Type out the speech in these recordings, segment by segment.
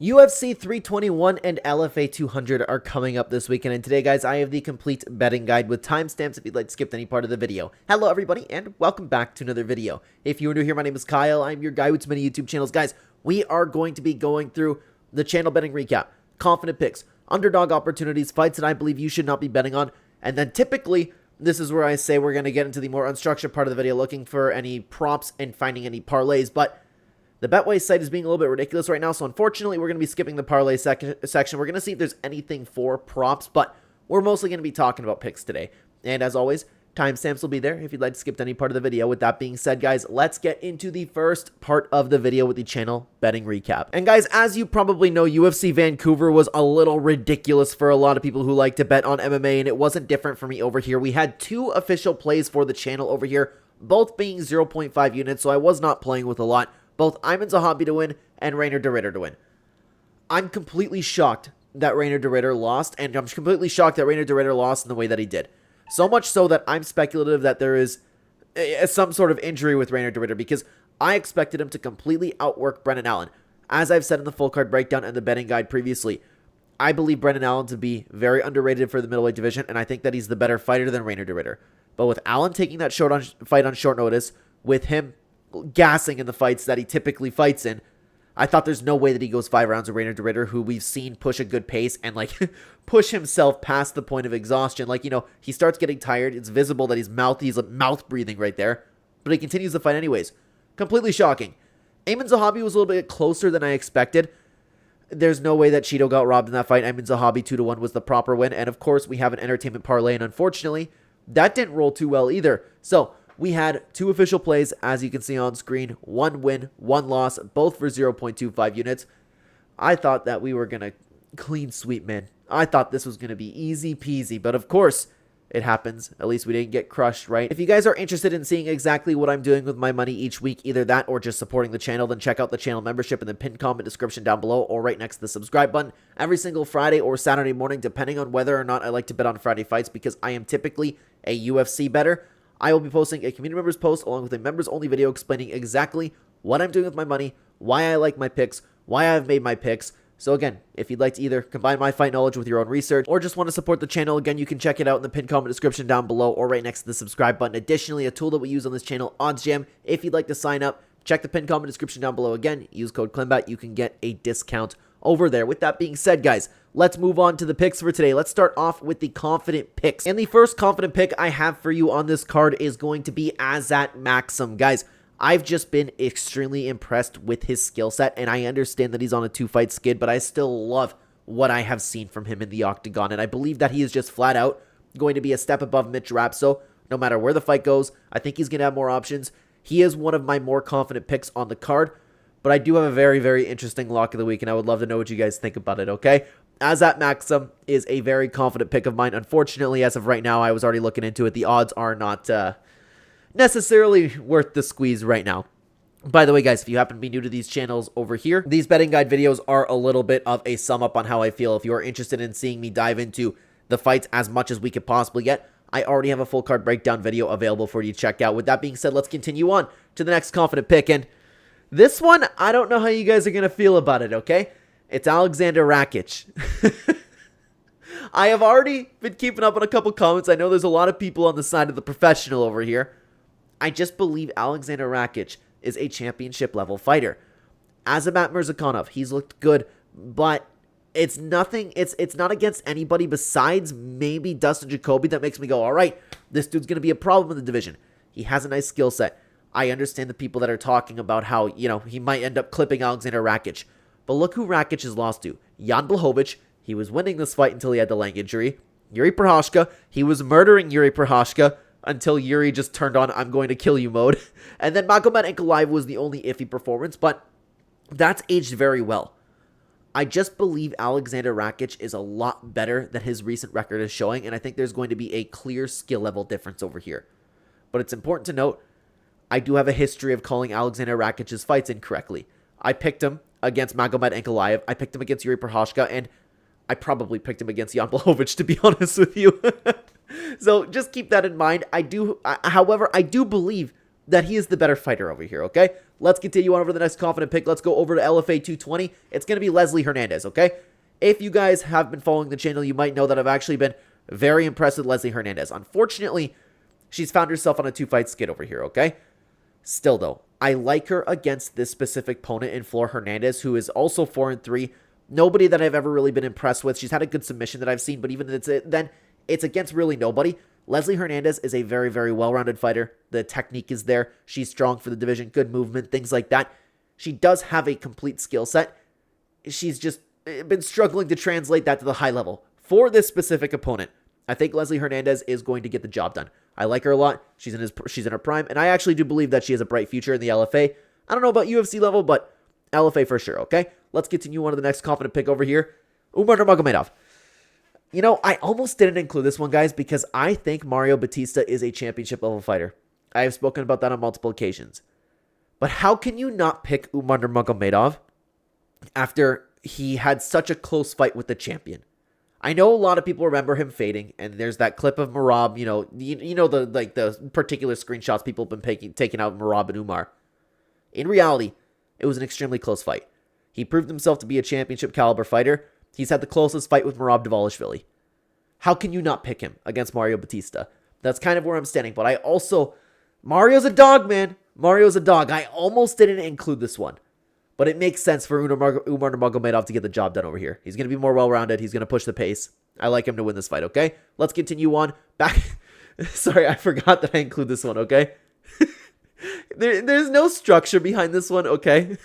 UFC 321 and LFA 200 are coming up this weekend, and today, guys, I have the complete betting guide with timestamps if you'd like to skip any part of the video. Hello, everybody, and welcome back to another video. If you are new here, my name is Kyle. I'm your guy with many YouTube channels. Guys, we are going to be going through the channel betting recap, confident picks, underdog opportunities, fights that I believe you should not be betting on, and then typically, this is where I say we're going to get into the more unstructured part of the video, looking for any props and finding any parlays, but the Betway site is being a little bit ridiculous right now, so unfortunately, we're going to be skipping the parlay section. We're going to see if there's anything for props, but we're mostly going to be talking about picks today. And as always, timestamps will be there if you'd like to skip any part of the video. With that being said, guys, let's get into the first part of the video with the channel betting recap. And guys, as you probably know, UFC Vancouver was a little ridiculous for a lot of people who like to bet on MMA, and it wasn't different for me over here. We had two official plays for the channel over here, both being 0.5 units, so I was not playing with a lot. Both Ayman Zahabi to win and Reinier de Ridder to win. I'm completely shocked that Reinier de Ridder lost, and I'm completely shocked that Reinier de Ridder lost in the way that he did. So much so that I'm speculative that there is some sort of injury with Reinier de Ridder, because I expected him to completely outwork Brendan Allen. As I've said in the full card breakdown and the betting guide previously, I believe Brendan Allen to be very underrated for the middleweight division, and I think that he's the better fighter than Reinier de Ridder. But with Allen taking that fight on short notice, with him gassing in the fights that he typically fights in, I thought there's no way that he goes 5 rounds with Reinier de Ridder, who we've seen push a good pace and like push himself past the point of exhaustion. Like, you know, he starts getting tired. It's visible that he's mouth breathing right there, but he continues the fight anyways. Completely shocking. Ayman Zahabi was a little bit closer than I expected. There's no way that Cheeto got robbed in that fight. Ayman Zahabi 2-1 was the proper win, and of course we have an entertainment parlay, and unfortunately that didn't roll too well either. So we had two official plays, as you can see on screen. One win, one loss, both for 0.25 units. I thought that we were going to clean sweep, man. I thought this was going to be easy peasy, but of course, it happens. At least we didn't get crushed, right? If you guys are interested in seeing exactly what I'm doing with my money each week, either that or just supporting the channel, then check out the channel membership in the pinned comment description down below or right next to the subscribe button. Every single Friday or Saturday morning, depending on whether or not I like to bet on Friday fights, because I am typically a UFC bettor, I will be posting a community members post along with a members only video explaining exactly what I'm doing with my money, why I like my picks, why I've made my picks. So again, if you'd like to either combine my fight knowledge with your own research or just want to support the channel, again, you can check it out in the pinned comment description down below or right next to the subscribe button. Additionally, a tool that we use on this channel, OddsJam. If you'd like to sign up, check the pinned comment description down below. Again, use code Clenbat. You can get a discount over there. With that being said, guys, let's move on to the picks for today. Let's start off with the confident picks. And the first confident pick I have for you on this card is going to be Azat Maxim. Guys, I've just been extremely impressed with his skill set, and I understand that he's on a 2-fight skid, but I still love what I have seen from him in the octagon, and I believe that he is just flat out going to be a step above Mitch Rapso. No matter where the fight goes, I think he's going to have more options. He is one of my more confident picks on the card, but I do have a very, very interesting lock of the week, and I would love to know what you guys think about it, okay? Azat Maxim is a very confident pick of mine. Unfortunately, as of right now, I was already looking into it. The odds are not necessarily worth the squeeze right now. By the way, guys, if you happen to be new to these channels over here, these betting guide videos are a little bit of a sum up on how I feel. If you're interested in seeing me dive into the fights as much as we could possibly get, I already have a full card breakdown video available for you to check out. With that being said, let's continue on to the next confident pick. And this one, I don't know how you guys are going to feel about it, okay? It's Alexander Rakic. I have already been keeping up on a couple comments. I know there's a lot of people on the side of the professional over here. I just believe Alexander Rakic is a championship level fighter. Azamat Murzakanov, he's looked good, but it's nothing. It's not against anybody besides maybe Dustin Jacoby that makes me go, all right, this dude's going to be a problem in the division. He has a nice skill set. I understand the people that are talking about how, you know, he might end up clipping Alexander Rakic. But look who Rakic has lost to. Jan Blachowicz, he was winning this fight until he had the leg injury. Yuri Prochazka, he was murdering Yuri Prochazka until Yuri just turned on I'm going to kill you mode. And then Magomed Ankalaev was the only iffy performance, but that's aged very well. I just believe Alexander Rakic is a lot better than his recent record is showing, and I think there's going to be a clear skill level difference over here. But it's important to note, I do have a history of calling Alexander Rakic's fights incorrectly. I picked him against Magomed Ankalaev, I picked him against Yuri Prochazka, and I probably picked him against Jan Blachowicz, to be honest with you. So just keep that in mind. However, I do believe that he is the better fighter over here, okay? Let's continue on over to the next confident pick. Let's go over to LFA 220. It's going to be Leslie Hernandez, okay? If you guys have been following the channel, you might know that I've actually been very impressed with Leslie Hernandez. Unfortunately, she's found herself on a 2-fight skid over here, okay? Still, though, I like her against this specific opponent in Flor Hernandez, who is also 4-3. Nobody that I've ever really been impressed with. She's had a good submission that I've seen, but even then, it's against really nobody. Leslie Hernandez is a very, very well-rounded fighter. The technique is there. She's strong for the division, good movement, things like that. She does have a complete skill set. She's just been struggling to translate that to the high level. For this specific opponent, I think Leslie Hernandez is going to get the job done. I like her a lot. She's in her prime, and I actually do believe that she has a bright future in the LFA. I don't know about UFC level, but LFA for sure, okay? Let's continue on to the next confident pick over here. Umar Nurmagomedov. You know, I almost didn't include this one, guys, because I think Mario Batista is a championship-level fighter. I have spoken about that on multiple occasions. But how can you not pick Umar Nurmagomedov after he had such a close fight with the champion? I know a lot of people remember him fading, and there's that clip of Merab, you know the particular screenshots people have been taking out of Merab and Umar. In reality, it was an extremely close fight. He proved himself to be a championship caliber fighter. He's had the closest fight with Merab Dvalishvili. How can you not pick him against Mario Batista? That's kind of where I'm standing, but I also... Mario's a dog, man. Mario's a dog. I almost didn't include this one, but it makes sense for Umar Nurmagomedov to get the job done over here. He's going to be more well-rounded. He's going to push the pace. I like him to win this fight, okay? Let's continue on. Back... Sorry, I forgot that I include this one, okay? There's no structure behind this one, okay?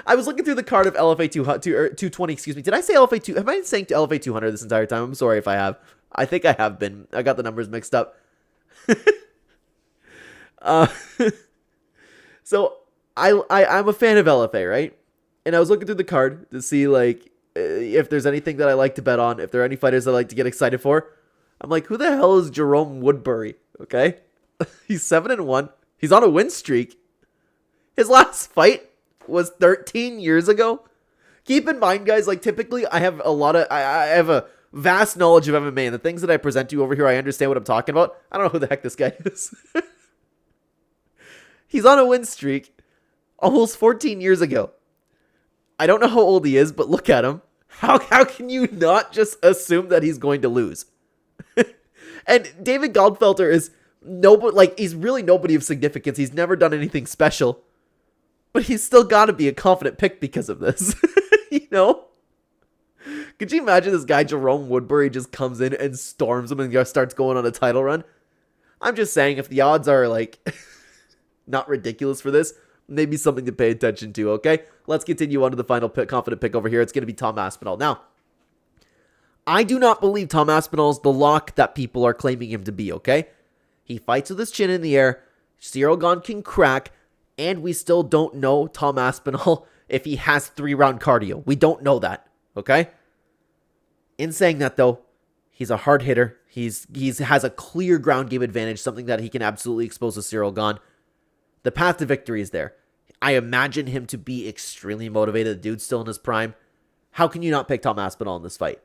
I was looking through the card of LFA 220, excuse me. Did I say LFA 2? Have I been saying LFA 200 this entire time? I'm sorry if I have. I think I have been. I got the numbers mixed up. So I'm a fan of LFA, right? And I was looking through the card to see like if there's anything that I like to bet on, if there are any fighters I like to get excited for. I'm like, who the hell is Jerome Woodbury? Okay, he's 7-1. He's on a win streak. His last fight was 13 years ago. Keep in mind, guys, like typically I have I have a vast knowledge of MMA, and the things that I present to you over here, I understand what I'm talking about. I don't know who the heck this guy is. He's on a win streak almost 14 years ago. I don't know how old he is, but look at him. How can you not just assume that he's going to lose? And David Goldfelter is nobody, like he's really nobody of significance. He's never done anything special. But he's still got to be a confident pick because of this. You know? Could you imagine this guy, Jerome Woodbury, just comes in and storms him and starts going on a title run? I'm just saying, if the odds are, like, not ridiculous for this, maybe something to pay attention to, okay? Let's continue on to the final confident pick over here. It's going to be Tom Aspinall. Now, I do not believe Tom Aspinall is the lock that people are claiming him to be, okay? He fights with his chin in the air. Ciryl Gane can crack. And we still don't know Tom Aspinall if he has 3-round cardio. We don't know that, okay? In saying that, though, he's a hard hitter. He has a clear ground game advantage, something that he can absolutely expose to Ciryl Gane. The path to victory is there. I imagine him to be extremely motivated. The dude's still in his prime. How can you not pick Tom Aspinall in this fight?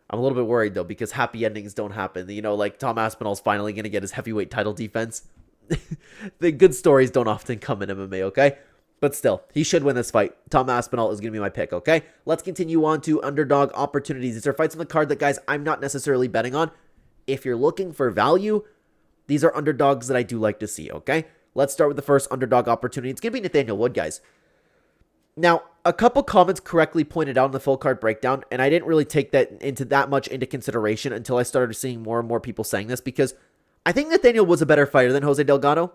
I'm a little bit worried, though, because happy endings don't happen. You know, like Tom Aspinall's finally going to get his heavyweight title defense. The good stories don't often come in MMA, okay? But still, he should win this fight. Tom Aspinall is going to be my pick, okay? Let's continue on to Underdog Opportunities. These are fights on the card that, guys, I'm not necessarily betting on. If you're looking for value, these are underdogs that I do like to see, okay? Let's start with the first Underdog Opportunity. It's going to be Nathaniel Wood, guys. Now, a couple comments correctly pointed out in the full card breakdown, and I didn't really take that much into consideration until I started seeing more and more people saying this, because I think Nathaniel was a better fighter than Jose Delgado,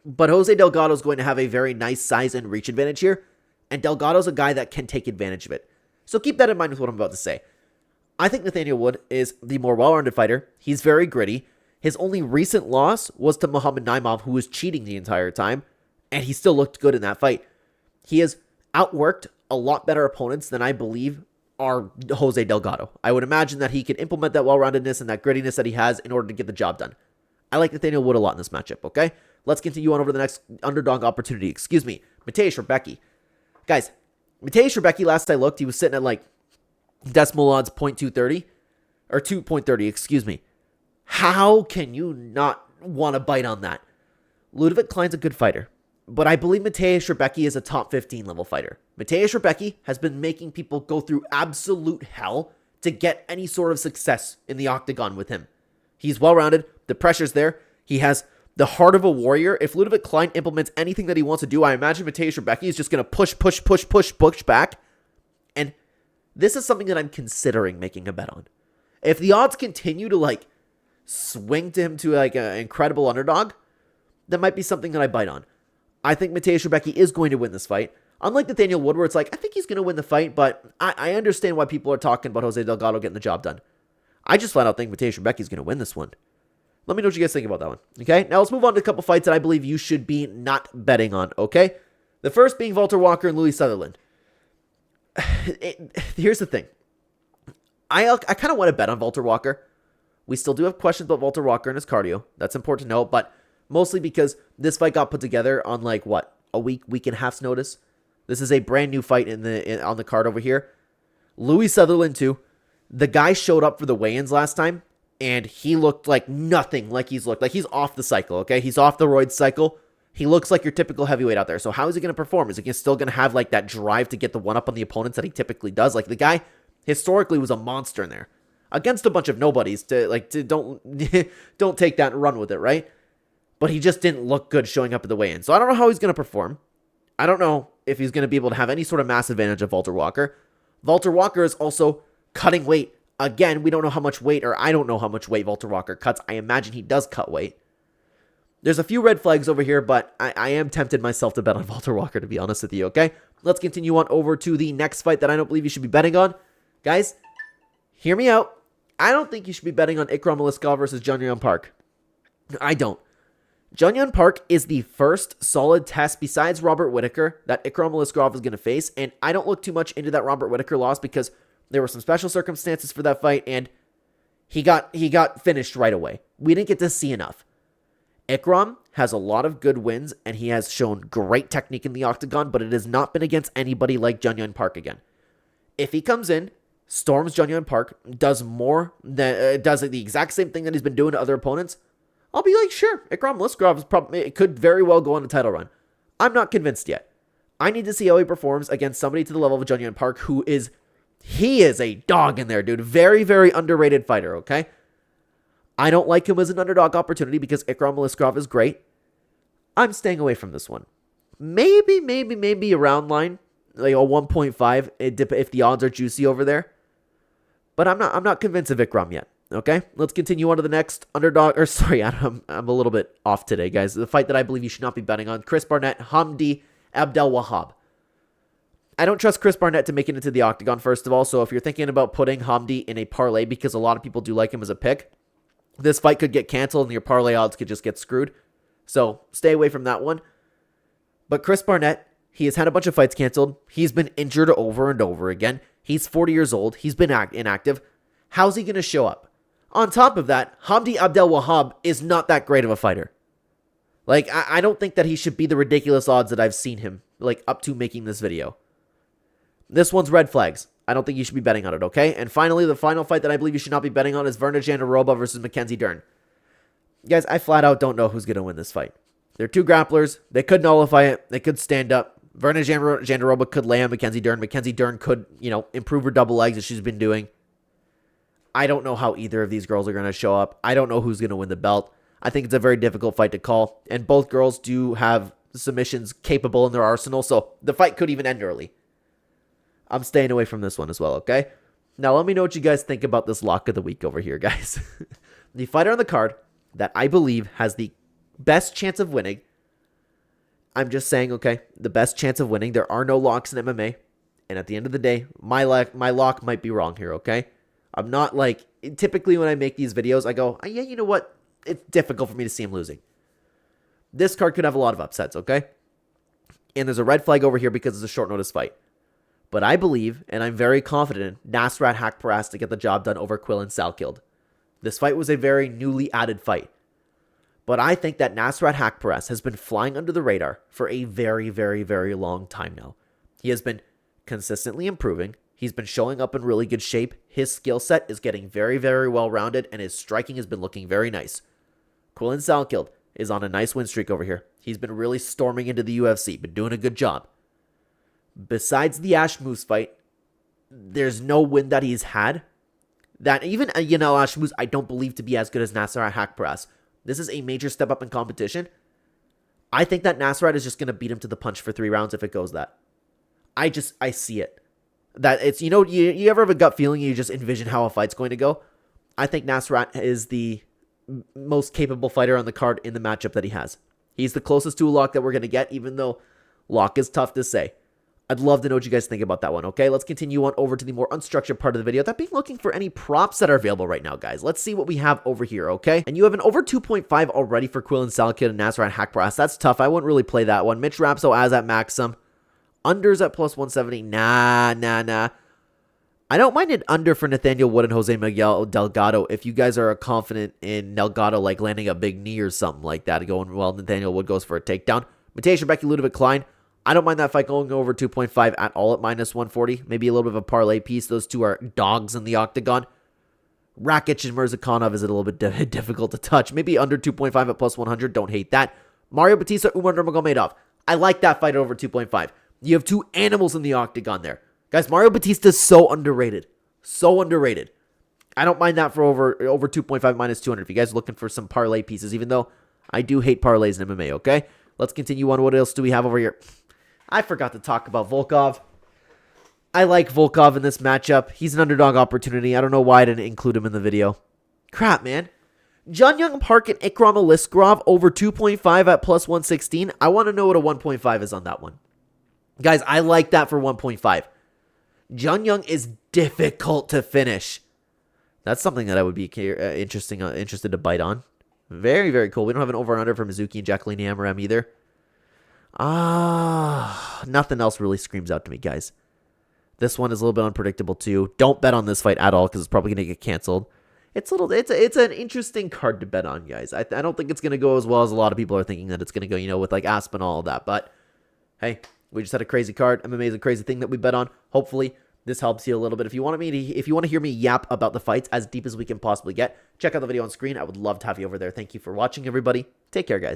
but Jose Delgado is going to have a very nice size and reach advantage here, and Delgado's a guy that can take advantage of it. So keep that in mind with what I'm about to say. I think Nathaniel Wood is the more well-rounded fighter. He's very gritty. His only recent loss was to Muhammad Naimov, who was cheating the entire time, and he still looked good in that fight. He has outworked a lot better opponents than I believe are Jose Delgado. I would imagine that he can implement that well-roundedness and that grittiness that he has in order to get the job done. I like Nathaniel Wood a lot in this matchup, okay? Let's continue on over to the next Underdog Opportunity. Excuse me. Mateusz Rebecki. Guys, Mateusz Rebecki, last I looked, he was sitting at like decimal odds 0.230 or 2.30, excuse me. How can you not want to bite on that? Ludovic Klein's a good fighter, but I believe Mateusz Rebecki is a top 15 level fighter. Mateusz Rebecki has been making people go through absolute hell to get any sort of success in the octagon with him. He's well-rounded. The pressure's there. He has the heart of a warrior. If Ludovic Klein implements anything that he wants to do, I imagine Mateusz Rebecki is just going to push back. And this is something that I'm considering making a bet on. If the odds continue to swing to him to an incredible underdog, that might be something that I bite on. I think Mateusz Rebecki is going to win this fight. Unlike Nathaniel Wood, where it's I think he's going to win the fight, but I understand why people are talking about Jose Delgado getting the job done. I just flat out think Mateusz Rebecki is going to win this one. Let me know what you guys think about that one, okay? Now let's move on to a couple fights that I believe you should be not betting on, okay? The first being Walter Walker and Louis Sutherland. Here's the thing. I kind of want to bet on Walter Walker. We still do have questions about Walter Walker and his cardio. That's important to know, but mostly because this fight got put together on a week and a half's notice. This is a brand new fight on the card over here. Louis Sutherland too. The guy showed up for the weigh-ins last time, and he looked like nothing like he's looked. Like he's off the cycle, okay? He's off the roid cycle. He looks like your typical heavyweight out there. So how is he going to perform? Is he still going to have that drive to get the one-up on the opponents that he typically does? The guy historically was a monster in there against a bunch of nobodies. Don't take that and run with it, right? But he just didn't look good showing up at the weigh-in. So I don't know how he's going to perform. I don't know if he's going to be able to have any sort of mass advantage of Walter Walker. Walter Walker is also cutting weight. Again, we don't know how much weight, or I don't know how much weight Walter Walker cuts. I imagine he does cut weight. There's a few red flags over here, but I am tempted myself to bet on Walter Walker, to be honest with you, okay? Let's continue on over to the next fight that I don't believe you should be betting on. Guys, hear me out. I don't think you should be betting on Ikram Aliskov versus Jun Park. I don't. Jun Park is the first solid test besides Robert Whittaker that Ikram Aliskov is going to face, and I don't look too much into that Robert Whittaker loss because there were some special circumstances for that fight, and he got finished right away. We didn't get to see enough. Ikram has a lot of good wins, and he has shown great technique in the octagon, but it has not been against anybody like Jun Park again. If he comes in, storms Jun Park, does the exact same thing that he's been doing to other opponents, I'll be sure, Ikram Aliskov could very well go on a title run. I'm not convinced yet. I need to see how he performs against somebody to the level of Jun Park he is a dog in there, dude. Very, very underrated fighter, okay? I don't like him as an underdog opportunity because Ikram Aliskov is great. I'm staying away from this one. Maybe a round line, a 1.5 if the odds are juicy over there. But I'm not convinced of Ikram yet. Okay, let's continue on to the next underdog. I'm a little bit off today, guys. The fight that I believe you should not be betting on: Chris Barnett, Hamdi Abdelwahab. I don't trust Chris Barnett to make it into the octagon, first of all. So if you're thinking about putting Hamdi in a parlay, because a lot of people do like him as a pick, this fight could get canceled and your parlay odds could just get screwed. So stay away from that one. But Chris Barnett, he has had a bunch of fights canceled. He's been injured over and over again. He's 40 years old. He's been inactive. How's he going to show up? On top of that, Hamdi Abdelwahab is not that great of a fighter. I don't think that he should be the ridiculous odds that I've seen him, up to making this video. This one's red flags. I don't think you should be betting on it, okay? And finally, the final fight that I believe you should not be betting on is Verna Jandaroba versus Mackenzie Dern. Guys, I flat out don't know who's going to win this fight. They're two grapplers. They could nullify it. They could stand up. Verna Jandaroba could lay on Mackenzie Dern. Mackenzie Dern could, improve her double legs as she's been doing. I don't know how either of these girls are going to show up. I don't know who's going to win the belt. I think it's a very difficult fight to call. And both girls do have submissions capable in their arsenal, so the fight could even end early. I'm staying away from this one as well, okay? Now, let me know what you guys think about this lock of the week over here, guys. The fighter on the card that I believe has the best chance of winning. I'm just saying, okay, the best chance of winning. There are no locks in MMA. And at the end of the day, my lock might be wrong here, okay? I'm not typically when I make these videos, I go, yeah, you know what? It's difficult for me to see him losing. This card could have a lot of upsets, okay? And there's a red flag over here because it's a short notice fight. But I believe, and I'm very confident, Nasrat Haqparast to get the job done over Quillan Salkild. This fight was a very newly added fight. But I think that Nasrat Haqparast has been flying under the radar for a very, very, very long time now. He has been consistently improving. He's been showing up in really good shape. His skill set is getting very, very well-rounded, and his striking has been looking very nice. Quillan Salkild is on a nice win streak over here. He's been really storming into the UFC, been doing a good job. Besides the Ashmoose fight, there's no win that he's had that even Yanel Ashmoose I don't believe to be as good as Nasrat Haqparast. This is a major step up in competition. I think that Nasrat is just going to beat him to the punch for 3 rounds if it goes that. I see it. That it's, you ever have a gut feeling, you just envision how a fight's going to go? I think Nasrat is the most capable fighter on the card in the matchup that he has. He's the closest to a lock that we're going to get, even though lock is tough to say. I'd love to know what you guys think about that one, okay? Let's continue on over to the more unstructured part of the video. That being looking for any props that are available right now, guys. Let's see what we have over here, okay? And you have an over 2.5 already for Quillan Salakid and Nasrat Haqparast. That's tough. I wouldn't really play that one. Mitch Rapso as at Maxim. Unders at plus 170. Nah. I don't mind an under for Nathaniel Wood and Jose Miguel Delgado if you guys are confident in Delgado like landing a big knee or something like that. Going well, Nathaniel Wood goes for a takedown. Matej Rebecca Ludovic Klein. I don't mind that fight going over 2.5 at all at minus 140. Maybe a little bit of a parlay piece. Those two are dogs in the octagon. Rakic and Mirzakhanov is a little bit difficult to touch. Maybe under 2.5 at plus 100. Don't hate that. Mario Batista, Umar Nurmagomedov. I like that fight over 2.5. You have two animals in the octagon there. Guys, Mario Batista is so underrated. So underrated. I don't mind that for over 2.5 minus 200 if you guys are looking for some parlay pieces, even though I do hate parlays in MMA, okay? Let's continue on. What else do we have over here? I forgot to talk about Volkov. I like Volkov in this matchup. He's an underdog opportunity. I don't know why I didn't include him in the video. Crap, man. Jun Young Park and Ikram Aliskerov over 2.5 at plus 116. I want to know what a 1.5 is on that one. Guys, I like that for 1.5. Jun Young is difficult to finish. That's something that I would be interested to bite on. Very, very cool. We don't have an over and under for Mizuki and Jacqueline Amorim either. Nothing else really screams out to me, guys. This one is a little bit unpredictable too. Don't bet on this fight at all because it's probably going to get canceled. It's an interesting card to bet on, guys. I don't think it's going to go as well as a lot of people are thinking that it's going to go, with like Aspen and all of that. But hey, we just had a crazy card. MMA is a crazy thing that we bet on. Hopefully, this helps you a little bit. If you want to hear me yap about the fights as deep as we can possibly get, check out the video on screen. I would love to have you over there. Thank you for watching, everybody. Take care, guys.